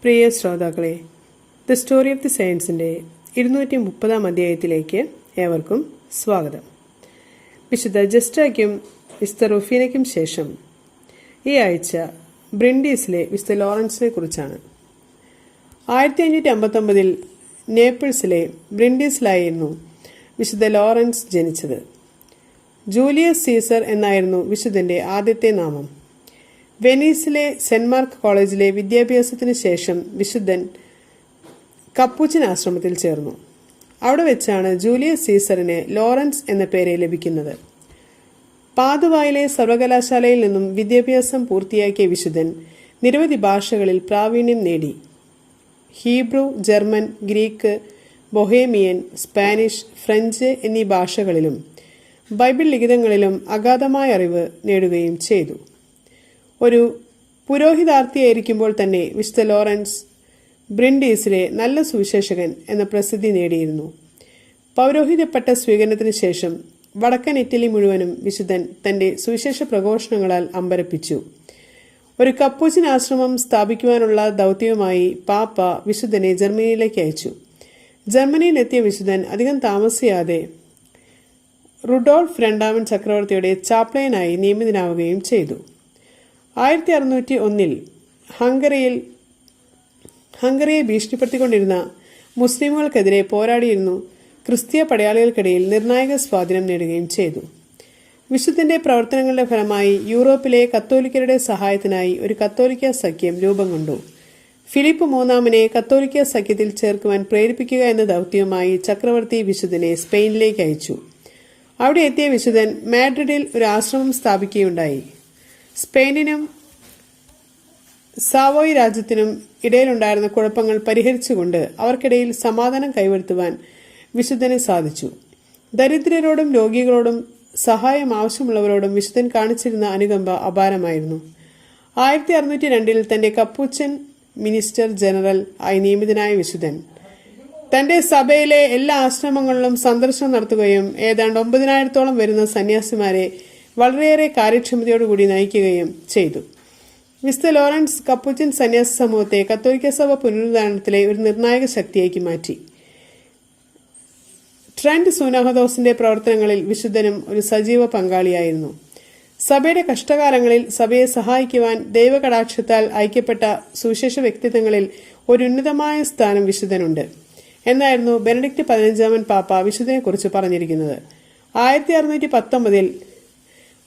പ്രിയ ശ്രോതാക്കളെ, the story of the സയൻസിൻ്റെ 230 അധ്യായത്തിലേക്ക് ഏവർക്കും സ്വാഗതം. വിശുദ്ധ ജസ്റ്റായ്ക്കും വിശുദ്ധ റുഫീനയ്ക്കും ശേഷം ഈ ആഴ്ച ബ്രിൻഡീസിലെ വിശുദ്ധ ലോറൻസിനെ കുറിച്ചാണ്. 1559 നേപ്പിൾസിലെ ബ്രിൻഡീസിലായിരുന്നു വിശുദ്ധ ലോറൻസ് ജനിച്ചത്. ജൂലിയസ് സീസർ എന്നായിരുന്നു വിശുദ്ധൻ്റെ ആദ്യത്തെ നാമം. വെനീസിലെ സെന്റ് മാർക്ക് കോളേജിലെ വിദ്യാഭ്യാസത്തിന് ശേഷം വിശുദ്ധൻ കപ്പൂച്ചിൻ ആശ്രമത്തിൽ ചേർന്നു. അവിടെ വെച്ചാണ് ജൂലിയസ് സീസറിന് ലോറൻസ് എന്ന പേര് ലഭിക്കുന്നത്. പാതുവായിലെ സർവകലാശാലയിൽ നിന്നും വിദ്യാഭ്യാസം പൂർത്തിയാക്കിയ വിശുദ്ധൻ നിരവധി ഭാഷകളിൽ പ്രാവീണ്യം നേടി. Hebrew, German, Greek, Bohemian, Spanish, French എന്നീ ഭാഷകളിലും ബൈബിൾ ലിഖിതങ്ങളിലും അഗാധമായ അറിവ് നേടുകയും ചെയ്തു. ഒരു പുരോഹിതാർത്ഥിയായിരിക്കുമ്പോൾ തന്നെ വിശുദ്ധ ലോറൻസ് ബ്രിൻഡീസിലെ നല്ല സുവിശേഷകൻ എന്ന പ്രസിദ്ധി നേടിയിരുന്നു. പൗരോഹിത്യപ്പെട്ട സ്വീകരണത്തിന് ശേഷം വടക്കൻ ഇറ്റലി മുഴുവനും വിശുദ്ധൻ തന്റെ സുവിശേഷ പ്രഘോഷണങ്ങളാൽ അമ്പരപ്പിച്ചു. ഒരു കപ്പൂച്ചിൻ ആശ്രമം സ്ഥാപിക്കുവാനുള്ള ദൗത്യവുമായി പാപ്പ വിശുദ്ധനെ ജർമ്മനിയിലേക്ക് അയച്ചു. ജർമ്മനിയിലെത്തിയ വിശുദ്ധൻ അധികം താമസിയാതെ റുഡോൾഫ് രണ്ടാമൻ ചക്രവർത്തിയുടെ ചാപ്ലയനായി നിയമിതനാവുകയും ചെയ്തു. 1601 ഹംഗറിയെ ഭീഷണിപ്പെടുത്തിക്കൊണ്ടിരുന്ന മുസ്ലിമുകൾക്കെതിരെ പോരാടിയിരുന്നു ക്രിസ്തീയ പടയാളികൾക്കിടയിൽ നിർണായക സ്വാധീനം നേടുകയും ചെയ്തു. വിശുദ്ധന്റെ പ്രവർത്തനങ്ങളുടെ ഫലമായി യൂറോപ്പിലെ കത്തോലിക്കരുടെ സഹായത്തിനായി ഒരു കത്തോലിക്ക സഖ്യം രൂപം കൊണ്ടു. ഫിലിപ്പ് മൂന്നാമനെ കത്തോലിക്ക സഖ്യത്തിൽ ചേർക്കുവാൻ പ്രേരിപ്പിക്കുക എന്ന ദൗത്യവുമായി ചക്രവർത്തി വിശുദ്ധനെ സ്പെയിനിലേക്ക് അയച്ചു. അവിടെ എത്തിയ വിശുദ്ധൻ മാഡ്രിഡിൽ ഒരു ആശ്രമം സ്ഥാപിക്കുകയുണ്ടായി. സ്പെയിനിനും സാവോയ് രാജ്യത്തിനും ഇടയിലുണ്ടായിരുന്ന കുഴപ്പങ്ങൾ പരിഹരിച്ചുകൊണ്ട് അവർക്കിടയിൽ സമാധാനം കൈവരുത്തുവാൻ വിശുദ്ധന് സാധിച്ചു. ദരിദ്രരോടും രോഗികളോടും സഹായം ആവശ്യമുള്ളവരോടും വിശുദ്ധൻ കാണിച്ചിരുന്ന അനുകമ്പ അപാരമായിരുന്നു. 1602 തന്റെ കപ്പൂച്ചൻ മിനിസ്റ്റർ ജനറൽ ആയി നിയമിതനായ വിശുദ്ധൻ തന്റെ സഭയിലെ എല്ലാ ആശ്രമങ്ങളിലും സന്ദർശനം നടത്തുകയും ഏതാണ്ട് 9000-ഓളം വരുന്ന സന്യാസിമാരെ വളരെയേറെ കാര്യക്ഷമതയോടുകൂടി നയിക്കുകയും ചെയ്തു. വിശുദ്ധ ലോറൻസ് കപ്പൂച്ചിൻ സന്യാസ സമൂഹത്തെ കത്തോലിക്ക സഭ പുനരുദ്ധാരണത്തിലെ ഒരു നിർണായക ശക്തിയാക്കി മാറ്റി. ട്രെന്റ് സൂനാഹദോസിന്റെ പ്രവർത്തനങ്ങളിൽ വിശുദ്ധനും ഒരു സജീവ പങ്കാളിയായിരുന്നു. സഭയുടെ കഷ്ടകാലങ്ങളിൽ സഭയെ സഹായിക്കുവാൻ ദൈവകടാക്ഷത്താൽ ഐക്യപ്പെട്ട സുവിശേഷ വ്യക്തിത്വങ്ങളിൽ ഒരു ഉന്നതമായ സ്ഥാനം വിശുദ്ധനുണ്ട് എന്നായിരുന്നു ബെനഡിക്ട് 15 പാപ്പ വിശുദ്ധനെ കുറിച്ച് പറഞ്ഞിരിക്കുന്നത്. 1619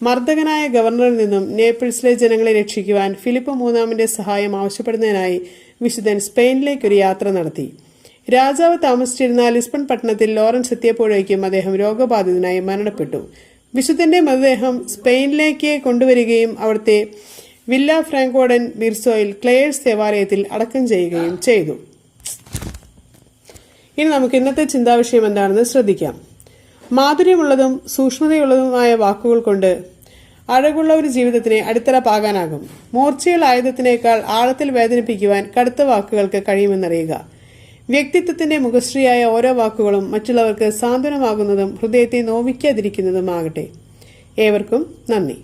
മർദ്ദകനായ ഗവർണറിൽ നിന്നും നേപ്പിൾസിലെ ജനങ്ങളെ രക്ഷിക്കുവാൻ ഫിലിപ്പ് മൂന്നാമന്റെ സഹായം ആവശ്യപ്പെടുന്നതിനായി വിശുദ്ധൻ സ്പെയിനിലേക്കൊരു യാത്ര നടത്തി. രാജാവ് താമസിച്ചിരുന്ന ലിസ്ബൺ പട്ടണത്തിൽ ലോറൻസ് എത്തിയപ്പോഴേക്കും അദ്ദേഹം രോഗബാധിതനായി മരണപ്പെട്ടു. വിശുദ്ധന്റെ മൃതദേഹം സ്പെയിനിലേക്ക് കൊണ്ടുവരികയും അവിടുത്തെ വില്ല ഫ്രാങ്കോഡൻ ബിർസോയിൽ ക്ലെയേഴ്സ് ദേവാലയത്തിൽ അടക്കം ചെയ്യുകയും ചെയ്തു. ഇനി നമുക്ക് ഇന്നത്തെ ചിന്താവിഷയം എന്താണെന്ന് ശ്രദ്ധിക്കാം. മാധുര്യമുള്ളതും സൂക്ഷ്മതയുള്ളതുമായ വാക്കുകൾ കൊണ്ട് അഴകുള്ള ഒരു ജീവിതത്തിനെ അടിത്തറ പാകാനാകും. മൂർച്ചയുള്ള ആയുധത്തിനേക്കാൾ ആഴത്തിൽ വേദനിപ്പിക്കുവാൻ കടുത്ത വാക്കുകൾക്ക് കഴിയുമെന്നറിയുക. വ്യക്തിത്വത്തിന്റെ മുഖശ്രീയായ ഓരോ വാക്കുകളും മറ്റുള്ളവർക്ക് സാന്ത്വനമാകുന്നതും ഹൃദയത്തെ നോവിക്കാതിരിക്കുന്നതുമാകട്ടെ. ഏവർക്കും നന്ദി.